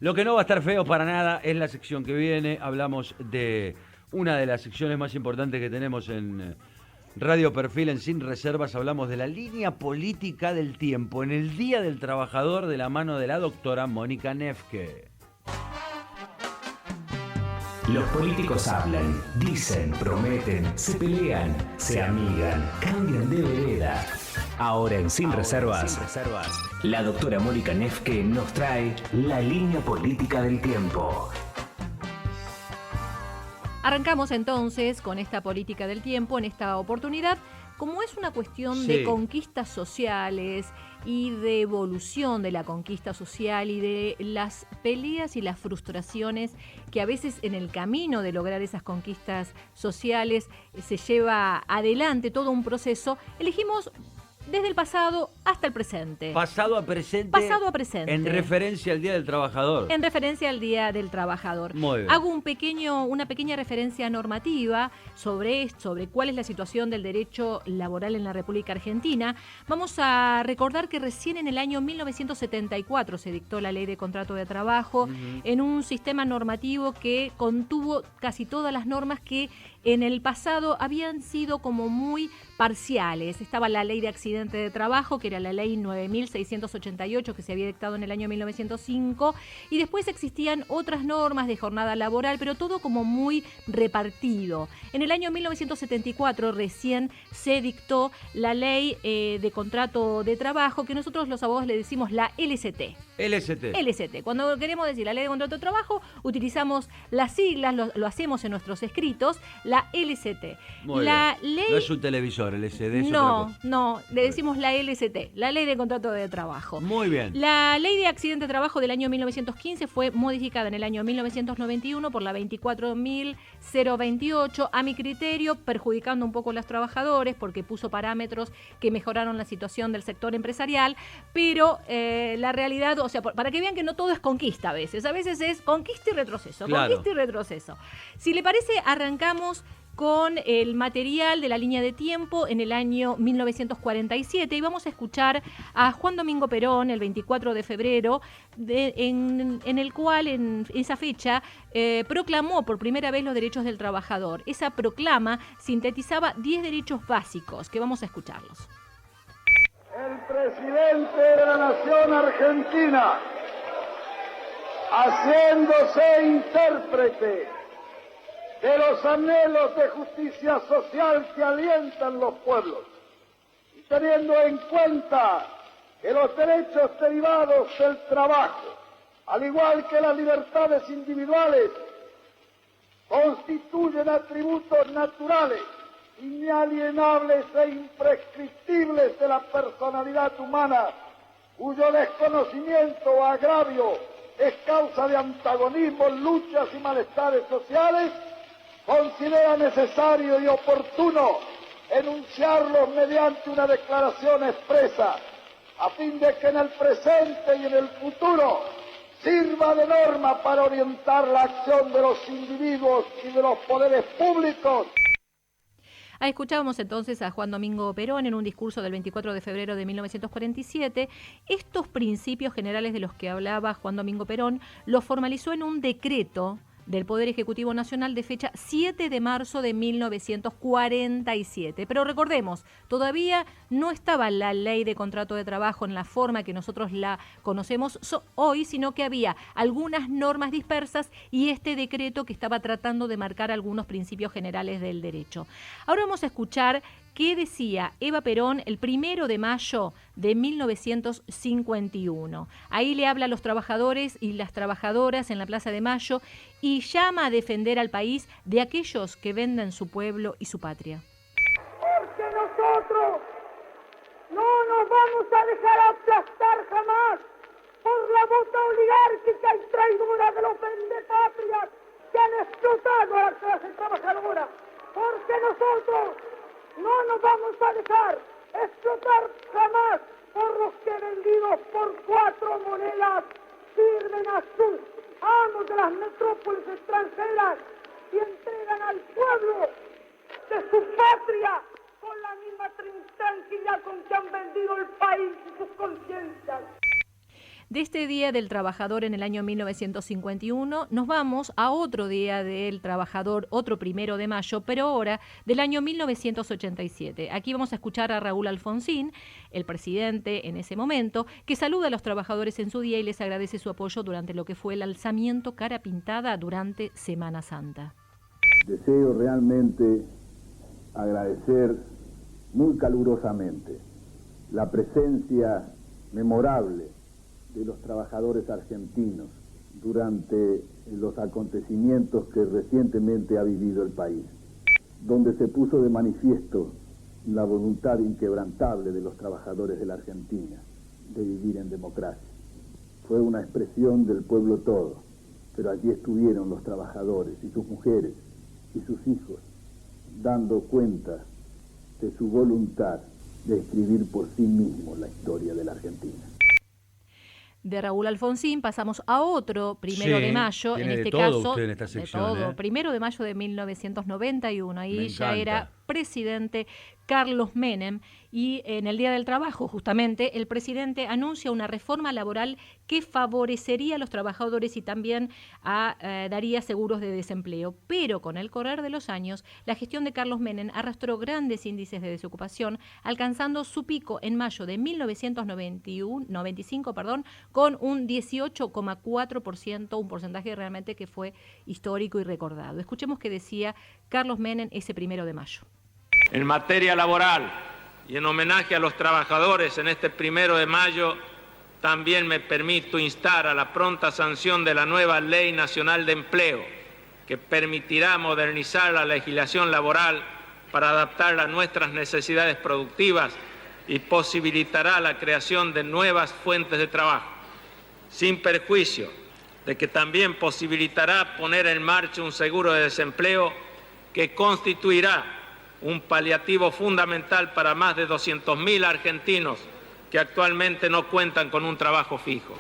Lo que no va a estar feo para nada es la sección que viene. Hablamos de una de las secciones más importantes que tenemos en Radio Perfil, en Sin Reservas. Hablamos de la línea política del tiempo en el Día del Trabajador, de la mano de la doctora Mónica Nefke. Los políticos hablan, dicen, prometen, se pelean, se amigan, cambian de vereda. Ahora en Sin Reservas, la doctora Mónica Nefke nos trae la línea política del tiempo. Arrancamos entonces con esta política del tiempo en esta oportunidad. Como es una cuestión de conquistas sociales y de evolución de la conquista social y de las peleas y las frustraciones que a veces en el camino de lograr esas conquistas sociales se lleva adelante todo un proceso, elegimos desde el pasado hasta el presente. Pasado a presente. Pasado a presente. En referencia al Día del Trabajador. En referencia al Día del Trabajador. Muy bien. Hago una pequeña referencia normativa sobre cuál es la situación del derecho laboral en la República Argentina. Vamos a recordar que recién en el año 1974 se dictó la Ley de Contrato de Trabajo en un sistema normativo que contuvo casi todas las normas que en el pasado habían sido como muy parciales. Estaba la Ley de Accidente de Trabajo, que era la Ley 9.688, que se había dictado en el año 1905, y después existían otras normas de jornada laboral, pero todo como muy repartido. En el año 1974 recién se dictó la Ley de Contrato de Trabajo, que nosotros los abogados le decimos la LCT. LCT. Cuando queremos decir la Ley de Contrato de Trabajo, utilizamos las siglas, lo hacemos en nuestros escritos, la LCT. Muy la bien. ley... No es un televisor, LCD es No, le decimos la LCT, la Ley de Contrato de Trabajo. Muy bien. La Ley de Accidente de Trabajo del año 1915 fue modificada en el año 1991 por la 24.028, a mi criterio, perjudicando un poco a los trabajadores porque puso parámetros que mejoraron la situación del sector empresarial, pero la realidad, o sea, para que vean que no todo es conquista a veces es conquista y retroceso, claro. Conquista y retroceso. Si le parece, arrancamos con el material de la línea de tiempo en el año 1947 y vamos a escuchar a Juan Domingo Perón el 24 de febrero, en el cual en esa fecha proclamó por primera vez los derechos del trabajador. Esa proclama sintetizaba 10 derechos básicos, que vamos a escucharlos. El presidente de la nación argentina, haciéndose intérprete de los anhelos de justicia social que alientan los pueblos, y teniendo en cuenta que los derechos derivados del trabajo, al igual que las libertades individuales, constituyen atributos naturales, inalienables e imprescriptibles de la personalidad humana, cuyo desconocimiento o agravio es causa de antagonismos, luchas y malestares sociales, considera necesario y oportuno enunciarlos mediante una declaración expresa, a fin de que en el presente y en el futuro sirva de norma para orientar la acción de los individuos y de los poderes públicos. Ahí escuchábamos entonces a Juan Domingo Perón en un discurso del 24 de febrero de 1947. Estos principios generales de los que hablaba Juan Domingo Perón los formalizó en un decreto del Poder Ejecutivo Nacional de fecha 7 de marzo de 1947. Pero recordemos, todavía no estaba la Ley de Contrato de Trabajo en la forma que nosotros la conocemos hoy, sino que había algunas normas dispersas y este decreto que estaba tratando de marcar algunos principios generales del derecho. Ahora vamos a escuchar qué decía Eva Perón el 1 de mayo de 1951. Ahí le habla a los trabajadores y las trabajadoras en la Plaza de Mayo y llama a defender al país de aquellos que venden su pueblo y su patria. Porque nosotros no nos vamos a dejar aplastar jamás por la bota oligárquica y traidora de los vendepatrias que han explotado a la clase trabajadora. Porque nosotros no nos vamos a dejar explotar jamás por los que vendidos por 4 monedas sirven a sus amos de las metrópolis extranjeras y entregan al pueblo de su patria con la misma tranquilidad con que han vendido el país y sus conciencias. De este Día del Trabajador en el año 1951 nos vamos a otro Día del Trabajador, otro 1 de mayo, pero ahora del año 1987. Aquí vamos a escuchar a Raúl Alfonsín, el presidente en ese momento, que saluda a los trabajadores en su día y les agradece su apoyo durante lo que fue el alzamiento cara pintada durante Semana Santa. Deseo realmente agradecer muy calurosamente la presencia memorable de los trabajadores argentinos durante los acontecimientos que recientemente ha vivido el país, donde se puso de manifiesto la voluntad inquebrantable de los trabajadores de la Argentina de vivir en democracia. Fue una expresión del pueblo todo, pero allí estuvieron los trabajadores y sus mujeres y sus hijos, dando cuenta de su voluntad de escribir por sí mismo la historia de la Argentina. De Raúl Alfonsín pasamos a otro 1 de mayo, en este caso, en esta sección, de todo, 1 de mayo de 1991, ahí ya era presidente Carlos Menem, y en el Día del Trabajo, justamente, el presidente anuncia una reforma laboral que favorecería a los trabajadores y también daría seguros de desempleo. Pero con el correr de los años, la gestión de Carlos Menem arrastró grandes índices de desocupación, alcanzando su pico en mayo de 1995, con un 18,4%, un porcentaje realmente que fue histórico y recordado. Escuchemos qué decía Carlos Menem ese 1 de mayo. En materia laboral y en homenaje a los trabajadores en este 1 de mayo, también me permito instar a la pronta sanción de la nueva Ley Nacional de Empleo, que permitirá modernizar la legislación laboral para adaptarla a nuestras necesidades productivas y posibilitará la creación de nuevas fuentes de trabajo, sin perjuicio de que también posibilitará poner en marcha un seguro de desempleo que constituirá un paliativo fundamental para más de 200.000 argentinos que actualmente no cuentan con un trabajo fijo.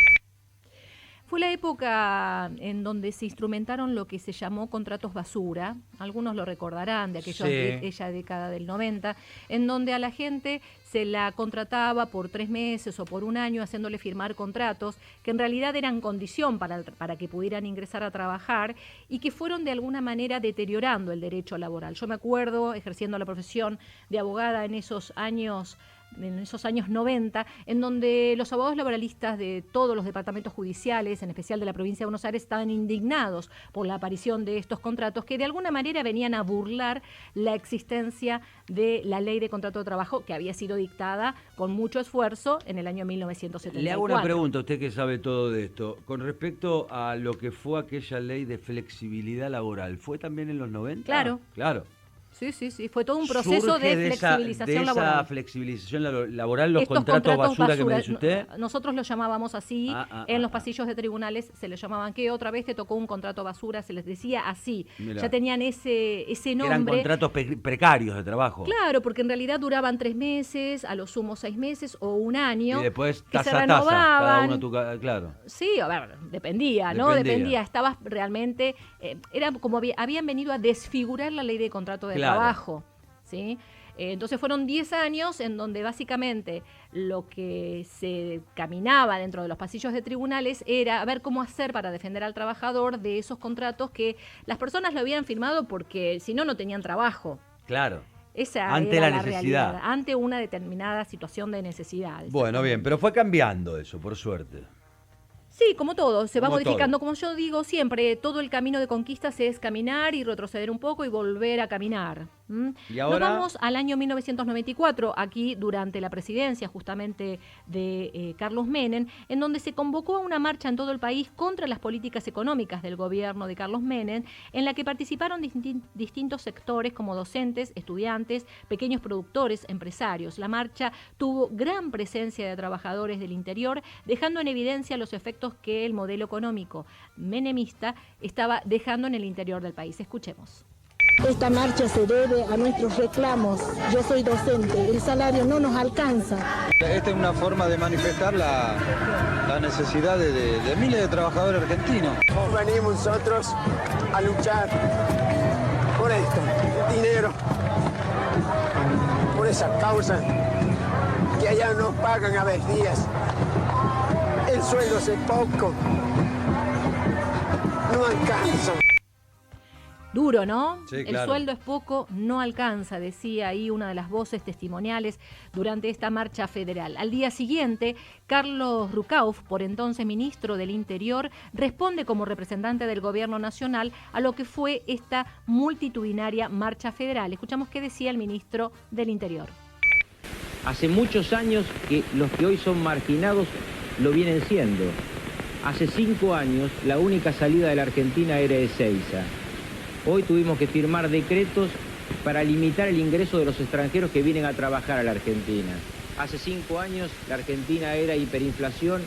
Fue la época en donde se instrumentaron lo que se llamó contratos basura, algunos lo recordarán de aquella década del 90, en donde a la gente se la contrataba por 3 meses o por un año haciéndole firmar contratos que en realidad eran condición para que pudieran ingresar a trabajar y que fueron de alguna manera deteriorando el derecho laboral. Yo me acuerdo ejerciendo la profesión de abogada en esos años 90, en donde los abogados laboralistas de todos los departamentos judiciales, en especial de la provincia de Buenos Aires, estaban indignados por la aparición de estos contratos que de alguna manera venían a burlar la existencia de la ley de contrato de trabajo que había sido dictada con mucho esfuerzo en el año 1974. Le hago una pregunta, usted que sabe todo de esto, con respecto a lo que fue aquella ley de flexibilidad laboral, ¿fue también en los 90? Claro. Sí, fue todo un proceso de flexibilización laboral. De esa flexibilización laboral, los contratos basura que me dice usted. Nosotros los llamábamos así, en los pasillos de tribunales se les llamaban, que otra vez te tocó un contrato basura, se les decía así. Mirá. Ya tenían ese nombre. Eran contratos precarios de trabajo. Claro, porque en realidad duraban 3 meses, a lo sumo 6 meses o un año. Y después que tasa se a renovaban. tasa, cada uno claro. Sí, a ver, dependía, ¿no? Dependía. Estabas realmente, era como habían venido a desfigurar la ley de contrato de trabajo, ¿sí? Entonces fueron 10 años en donde básicamente lo que se caminaba dentro de los pasillos de tribunales era a ver cómo hacer para defender al trabajador de esos contratos que las personas lo habían firmado porque si no, no tenían trabajo. Claro. Esa ante era la necesidad. Realidad, ante una determinada situación de necesidad. Bueno, bien, pero fue cambiando eso, por suerte. Sí, como todo, se va Como modificando. todo. Como yo digo siempre, todo el camino de conquistas es caminar y retroceder un poco y volver a caminar. Y ahora nos vamos al año 1994, aquí durante la presidencia justamente de Carlos Menem, en donde se convocó a una marcha en todo el país contra las políticas económicas del gobierno de Carlos Menem, en la que participaron distintos sectores como docentes, estudiantes, pequeños productores, empresarios. La marcha tuvo gran presencia de trabajadores del interior, dejando en evidencia los efectos que el modelo económico menemista estaba dejando en el interior del país. Escuchemos. Esta marcha se debe a nuestros reclamos. Yo soy docente, el salario no nos alcanza. Esta es una forma de manifestar la necesidad de miles de trabajadores argentinos. Venimos nosotros a luchar por esto, dinero, por esa causa que allá nos pagan a veces días. El sueldo es poco. No alcanza. Duro, ¿no? Sí, claro. El sueldo es poco, no alcanza, decía ahí una de las voces testimoniales durante esta marcha federal. Al día siguiente, Carlos Rucauf, por entonces ministro del Interior, responde como representante del gobierno nacional a lo que fue esta multitudinaria marcha federal. Escuchamos qué decía el ministro del Interior. Hace muchos años que los que hoy son marginados lo vienen siendo. Hace 5 años la única salida de la Argentina era Ezeiza. Hoy tuvimos que firmar decretos para limitar el ingreso de los extranjeros que vienen a trabajar a la Argentina. Hace 5 años la Argentina era hiperinflación,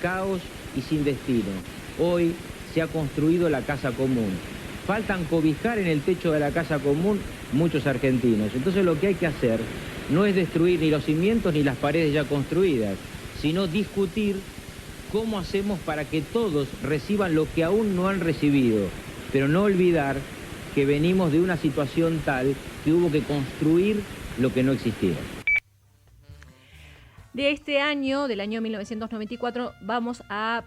caos y sin destino. Hoy se ha construido la casa común. Faltan cobijar en el techo de la casa común muchos argentinos. Entonces lo que hay que hacer no es destruir ni los cimientos ni las paredes ya construidas, sino discutir cómo hacemos para que todos reciban lo que aún no han recibido, pero no olvidar que venimos de una situación tal que hubo que construir lo que no existía. De este año, del año 1994, vamos a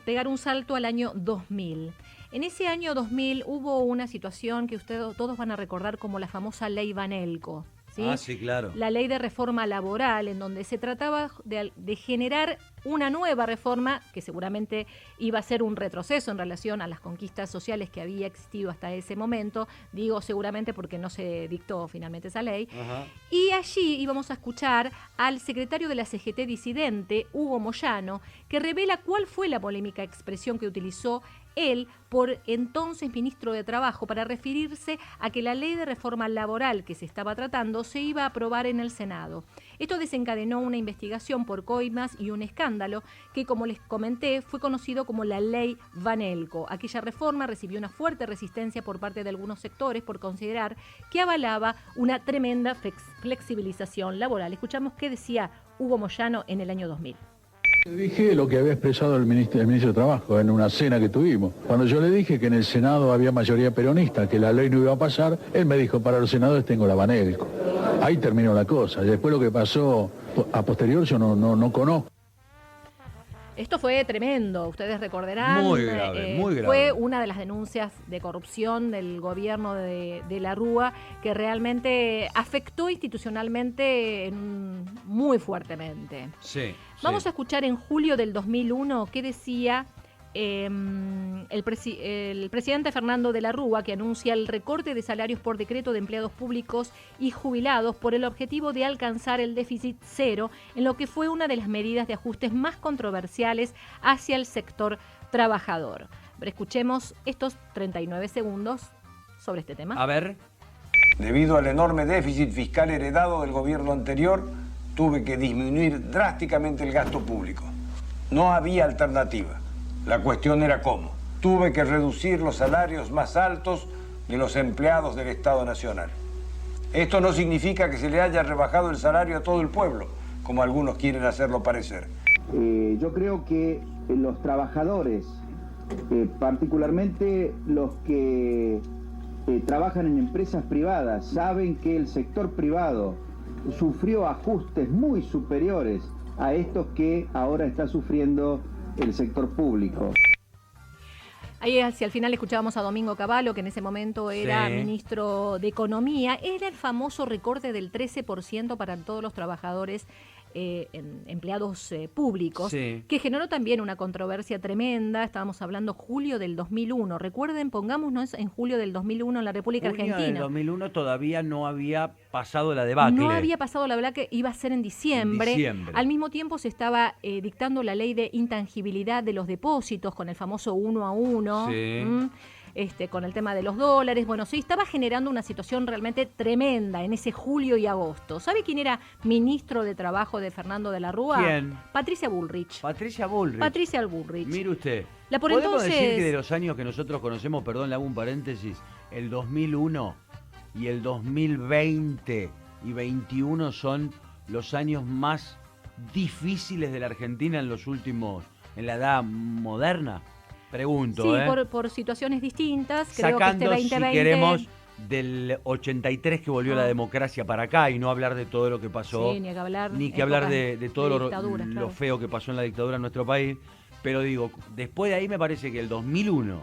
pegar un salto al año 2000. En ese año 2000 hubo una situación que ustedes todos van a recordar como la famosa Ley Vanelco. ¿Sí? Ah, sí, claro. La ley de reforma laboral, en donde se trataba de generar una nueva reforma que seguramente iba a ser un retroceso en relación a las conquistas sociales que había existido hasta ese momento. Digo seguramente porque no se dictó finalmente esa ley. Ajá. Y allí íbamos a escuchar al secretario de la CGT disidente, Hugo Moyano, que revela cuál fue la polémica expresión que utilizó él, por entonces ministro de Trabajo, para referirse a que la ley de reforma laboral que se estaba tratando se iba a aprobar en el Senado. Esto desencadenó una investigación por coimas y un escándalo que, como les comenté, fue conocido como la Ley Vanelco. Aquella reforma recibió una fuerte resistencia por parte de algunos sectores por considerar que avalaba una tremenda flexibilización laboral. Escuchamos qué decía Hugo Moyano en el año 2000. Dije lo que había expresado el ministro de Trabajo en una cena que tuvimos. Cuando yo le dije que en el Senado había mayoría peronista, que la ley no iba a pasar, él me dijo, para los senadores tengo la Vanelco. Ahí terminó la cosa. Después lo que pasó a posterior yo no conozco. Esto fue tremendo, ustedes recordarán. Muy grave, muy grave. Fue una de las denuncias de corrupción del gobierno de la Rúa que realmente afectó institucionalmente muy fuertemente. Sí. Vamos a escuchar en julio del 2001 qué decía el presidente Fernando de la Rúa, que anuncia el recorte de salarios por decreto de empleados públicos y jubilados por el objetivo de alcanzar el déficit cero, en lo que fue una de las medidas de ajustes más controversiales hacia el sector trabajador. Pero escuchemos estos 39 segundos sobre este tema. A ver. Debido al enorme déficit fiscal heredado del gobierno anterior, tuve que disminuir drásticamente el gasto público. No había alternativa. La cuestión era cómo. Tuve que reducir los salarios más altos de los empleados del Estado Nacional. Esto no significa que se le haya rebajado el salario a todo el pueblo, como algunos quieren hacerlo parecer. Yo creo que los trabajadores, particularmente los que trabajan en empresas privadas, saben que el sector privado sufrió ajustes muy superiores a estos que ahora está sufriendo el sector público. Ahí hacia el final escuchábamos a Domingo Cavallo, que en ese momento era ministro de Economía. Era el famoso recorte del 13% para todos los trabajadores empleados públicos, que generó también una controversia tremenda. Estábamos hablando julio del 2001. Recuerden, pongámonos en julio del 2001 en la República Argentina. En el 2001 todavía no había pasado la debacle. No había pasado la debacle, iba a ser en diciembre. Al mismo tiempo se estaba dictando la ley de intangibilidad de los depósitos con el famoso 1 a 1. Con el tema de los dólares. Bueno, sí, estaba generando una situación realmente tremenda en ese julio y agosto. ¿Sabe quién era ministro de Trabajo de Fernando de la Rúa? ¿Quién? Patricia Bullrich. Patricia Bullrich. Patricia Bullrich. Mire usted. ¿Podemos decir que de los años que nosotros conocemos, perdón, le hago un paréntesis, el 2001 y el 2020 y 21 son los años más difíciles de la Argentina en la edad moderna? Pregunto, Sí, por situaciones distintas. Creo sacando, que este 2020... si queremos, del 83 que volvió la democracia para acá y no hablar de todo lo que pasó. Sí, ni que hablar de todo dictaduras, lo feo que pasó en la dictadura en nuestro país. Pero digo, después de ahí me parece que el 2001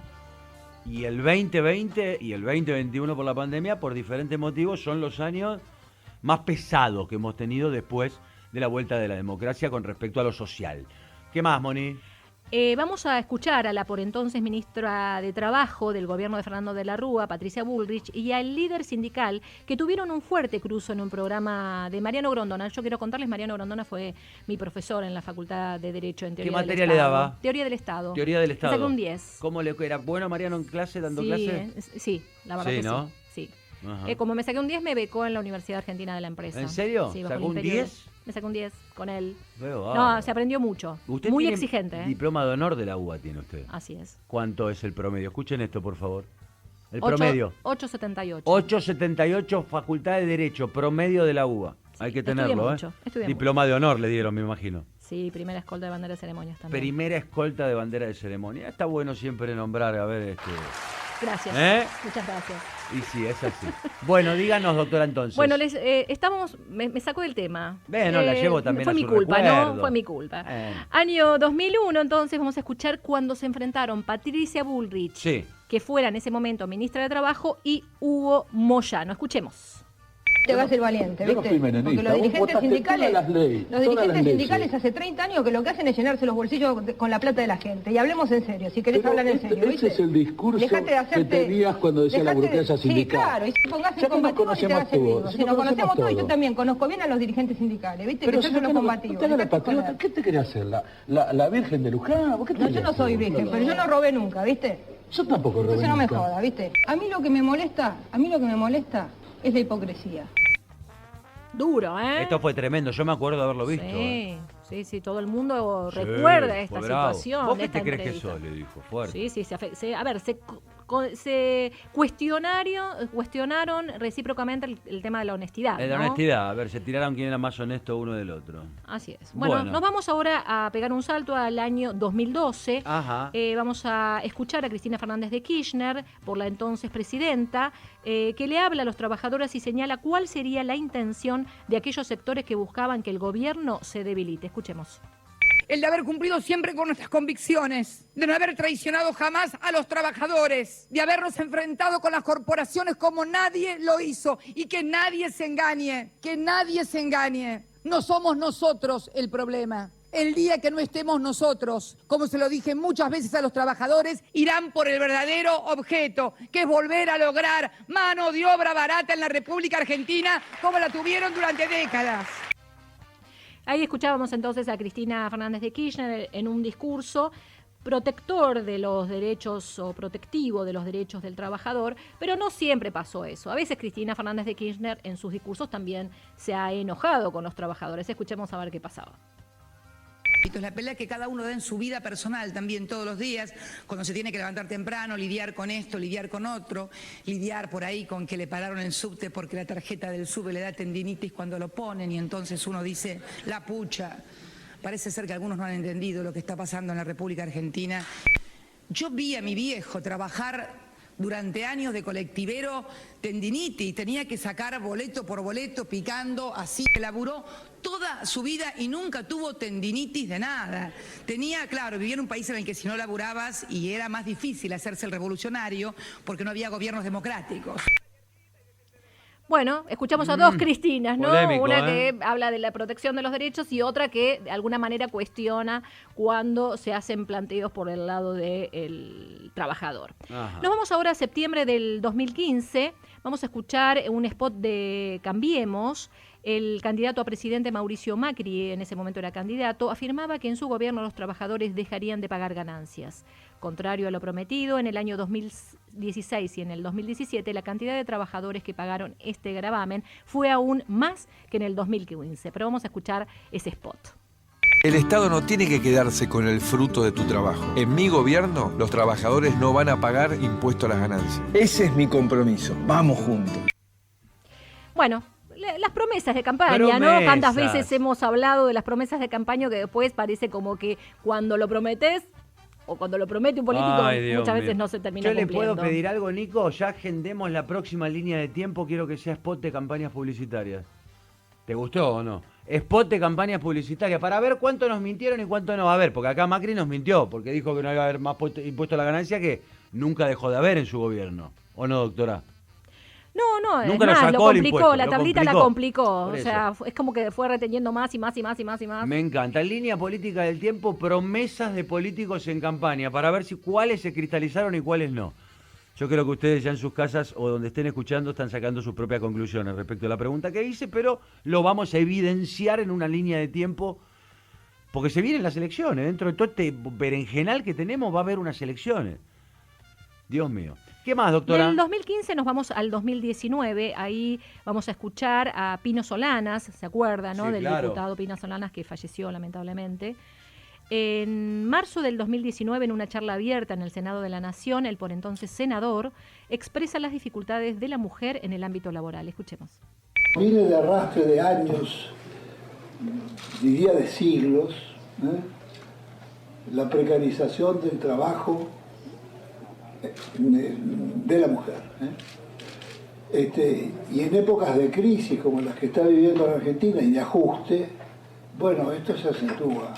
y el 2020 y el 2021 por la pandemia, por diferentes motivos, son los años más pesados que hemos tenido después de la vuelta de la democracia con respecto a lo social. ¿Qué más, Moni? Vamos a escuchar a la por entonces ministra de Trabajo del gobierno de Fernando de la Rúa, Patricia Bullrich, y al líder sindical que tuvieron un fuerte cruzo en un programa de Mariano Grondona. Yo quiero contarles, Mariano Grondona fue mi profesor en la Facultad de Derecho en Teoría del Estado. ¿Qué materia le daba? Teoría del Estado. Teoría del Estado. Me sacó un 10. ¿Cómo le era bueno Mariano en clase, dando clase? Sí, la verdad que ¿no? sí. Como me saqué un 10, me becó en la Universidad Argentina de la Empresa. ¿En serio? Sí, ¿Sacó un 10? Me sacó un 10 con él. No, se aprendió mucho. Usted muy tiene exigente. Diploma de honor de la UBA tiene usted. Así es. ¿Cuánto es el promedio? Escuchen esto, por favor. El promedio. 8.78. 8.78, Facultad de Derecho, promedio de la UBA. Sí, hay que tenerlo, mucho, Diploma de honor le dieron, me imagino. Sí, primera escolta de bandera de ceremonias también. Primera escolta de bandera de ceremonia. Está bueno siempre nombrar, a ver, Gracias. Muchas gracias. Y sí, es así. Bueno, díganos, doctora, entonces. Bueno, me sacó del tema. La llevo también fue a mi su culpa, recuerdo. ¿no? Fue mi culpa. Año 2001, entonces, vamos a escuchar cuando se enfrentaron Patricia Bullrich, que fuera en ese momento ministra de Trabajo, y Hugo Moyano. Escuchemos. Te vas a ser valiente, ¿viste? Yo no fui menonista. Porque los dirigentes sindicales, los dirigentes sindicales hace 30 años que lo que hacen es llenarse los bolsillos con la plata de la gente. Y hablemos en serio, si querés hablar en serio, ¿viste? Ese es el discurso que tenías cuando decía la burocracia sindical. Sí, claro, y si pongas en combativo y te hagas enemigo. Si nos conocemos todos, y yo también conozco bien a los dirigentes sindicales, ¿viste? Pero que yo soy los combativos. ¿Qué te querés hacer? ¿La Virgen de Luján? No, yo no soy virgen, pero yo no robé nunca, ¿viste? Yo tampoco robé nunca. Entonces no me joda, ¿viste? A mí lo que me molesta es la hipocresía. Duro, ¿eh? Esto fue tremendo, yo me acuerdo de haberlo visto. Sí, todo el mundo recuerda esta situación. ¿Vos qué te crees que sos? Le dijo, fuerte. Sí, se cuestionaron recíprocamente el tema de la honestidad. La honestidad, a ver, se tiraron quién era más honesto uno del otro. Así es. Bueno, nos vamos ahora a pegar un salto al año 2012. Vamos a escuchar a Cristina Fernández de Kirchner, por la entonces presidenta, que le habla a los trabajadores y señala cuál sería la intención de aquellos sectores que buscaban que el gobierno se debilite. Escuchemos. El de haber cumplido siempre con nuestras convicciones, de no haber traicionado jamás a los trabajadores, de habernos enfrentado con las corporaciones como nadie lo hizo, y que nadie se engañe, no somos nosotros el problema. El día que no estemos nosotros, como se lo dije muchas veces a los trabajadores, irán por el verdadero objeto, que es volver a lograr mano de obra barata en la República Argentina como la tuvieron durante décadas. Ahí escuchábamos entonces a Cristina Fernández de Kirchner en un discurso protector de los derechos o protectivo de los derechos del trabajador, pero no siempre pasó eso. A veces Cristina Fernández de Kirchner en sus discursos también se ha enojado con los trabajadores. Escuchemos a ver qué pasaba. Es la pelea que cada uno da en su vida personal también todos los días, cuando se tiene que levantar temprano, lidiar con esto, lidiar con otro, lidiar por ahí con que le pararon el subte porque la tarjeta del sube le da tendinitis cuando lo ponen y entonces uno dice, la pucha. Parece ser que algunos no han entendido lo que está pasando en la República Argentina. Yo vi a mi viejo trabajar durante años de colectivero, tendinitis, tenía que sacar boleto por boleto, picando, así, laburó toda su vida y nunca tuvo tendinitis de nada. Vivía en un país en el que si no laburabas y era más difícil hacerse el revolucionario porque no había gobiernos democráticos. Bueno, escuchamos a dos Cristinas, ¿no? Polémico, una que habla de la protección de los derechos y otra que de alguna manera cuestiona cuando se hacen planteos por el lado del trabajador. Nos vamos ahora a septiembre del 2015. Vamos a escuchar un spot de Cambiemos. El candidato a presidente Mauricio Macri, en ese momento era candidato, afirmaba que en su gobierno los trabajadores dejarían de pagar ganancias. Contrario a lo prometido, en el año 2016 y en el 2017 la cantidad de trabajadores que pagaron este gravamen fue aún más que en el 2015. Pero vamos a escuchar ese spot. El Estado no tiene que quedarse con el fruto de tu trabajo. En mi gobierno, los trabajadores no van a pagar impuesto a las ganancias. Ese es mi compromiso. Vamos juntos. Bueno, las promesas de campaña, ¿no? Tantas veces hemos hablado de las promesas de campaña que después parece como que cuando lo prometés o cuando lo promete un político, muchas veces no se termina cumpliendo. ¿Yo le puedo pedir algo, Nico? Ya agendemos la próxima línea de tiempo, quiero que sea spot de campañas publicitarias. ¿Te gustó o no? Spot de campañas publicitarias, para ver cuánto nos mintieron y cuánto no va a haber, porque acá Macri nos mintió, porque dijo que no iba a haber más impuesto a la ganancia, que nunca dejó de haber en su gobierno. ¿O no, doctora? No, nunca es más, sacó lo complicó, impuesto, la tablita la complicó. O sea, eso. es como que fue reteniendo más y más y más y más y más. Me encanta. En línea política del tiempo, promesas de políticos en campaña, para ver si cuáles se cristalizaron y cuáles no. Yo creo que ustedes ya en sus casas o donde estén escuchando están sacando sus propias conclusiones respecto a la pregunta que hice, pero lo vamos a evidenciar en una línea de tiempo, porque se vienen las elecciones. Dentro de todo este berenjenal que tenemos va a haber unas elecciones. Dios mío. ¿Qué más, doctora? Del 2015 nos vamos al 2019, ahí vamos a escuchar a Pino Solanas, ¿se acuerda, no? Sí, del claro. diputado Pino Solanas que falleció lamentablemente. En marzo del 2019, en una charla abierta en el Senado de la Nación, el por entonces senador expresa las dificultades de la mujer en el ámbito laboral. Escuchemos. Viene de arrastre de años, diría de siglos, la precarización del trabajo de la mujer. Y en épocas de crisis como las que está viviendo la Argentina y de ajuste, bueno, esto se acentúa.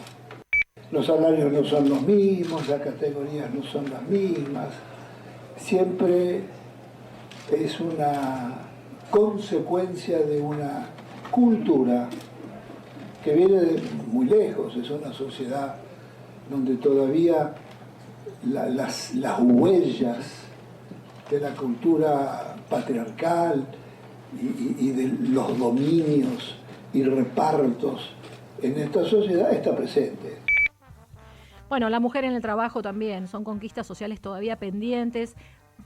Los salarios no son los mismos, las categorías no son las mismas. Siempre es una consecuencia de una cultura que viene de muy lejos. Es una sociedad donde todavía las huellas de la cultura patriarcal y de los dominios y repartos en esta sociedad está presente. Bueno, la mujer en el trabajo también, son conquistas sociales todavía pendientes.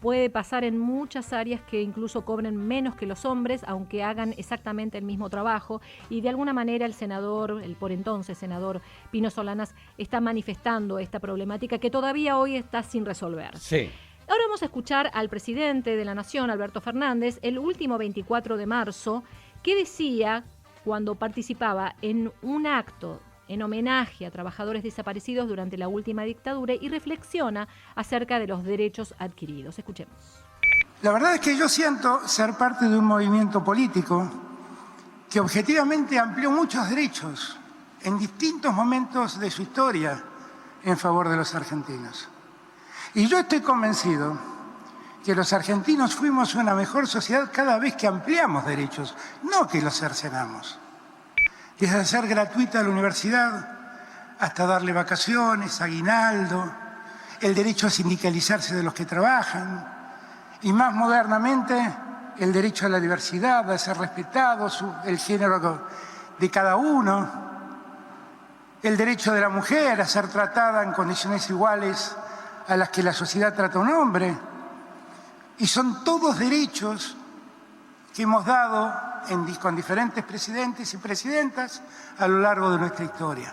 Puede pasar en muchas áreas que incluso cobren menos que los hombres, aunque hagan exactamente el mismo trabajo. Y de alguna manera el senador, el por entonces senador Pino Solanas, está manifestando esta problemática que todavía hoy está sin resolver. Sí. Ahora vamos a escuchar al presidente de la Nación, Alberto Fernández, el último 24 de marzo, que decía, cuando participaba en un acto en homenaje a trabajadores desaparecidos durante la última dictadura, y reflexiona acerca de los derechos adquiridos. Escuchemos. La verdad es que yo siento ser parte de un movimiento político que objetivamente amplió muchos derechos en distintos momentos de su historia en favor de los argentinos. Y yo estoy convencido que los argentinos fuimos una mejor sociedad cada vez que ampliamos derechos, no que los cercenamos. Desde hacer gratuita la universidad hasta darle vacaciones, aguinaldo, el derecho a sindicalizarse de los que trabajan y más modernamente el derecho a la diversidad, a ser respetado, el género de cada uno, el derecho de la mujer a ser tratada en condiciones iguales a las que la sociedad trata a un hombre. Y son todos derechos que hemos dado con diferentes presidentes y presidentas a lo largo de nuestra historia.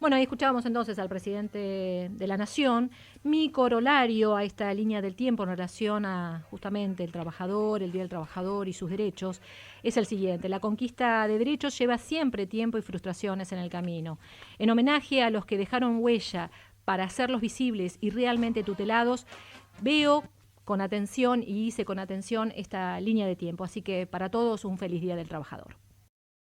Bueno, ahí escuchábamos entonces al presidente de la Nación. Mi corolario a esta línea del tiempo en relación a justamente el trabajador, el Día del Trabajador y sus derechos, es el siguiente. La conquista de derechos lleva siempre tiempo y frustraciones en el camino. En homenaje a los que dejaron huella para hacerlos visibles y realmente tutelados, veo con atención y hice con atención esta línea de tiempo. Así que para todos un feliz Día del Trabajador.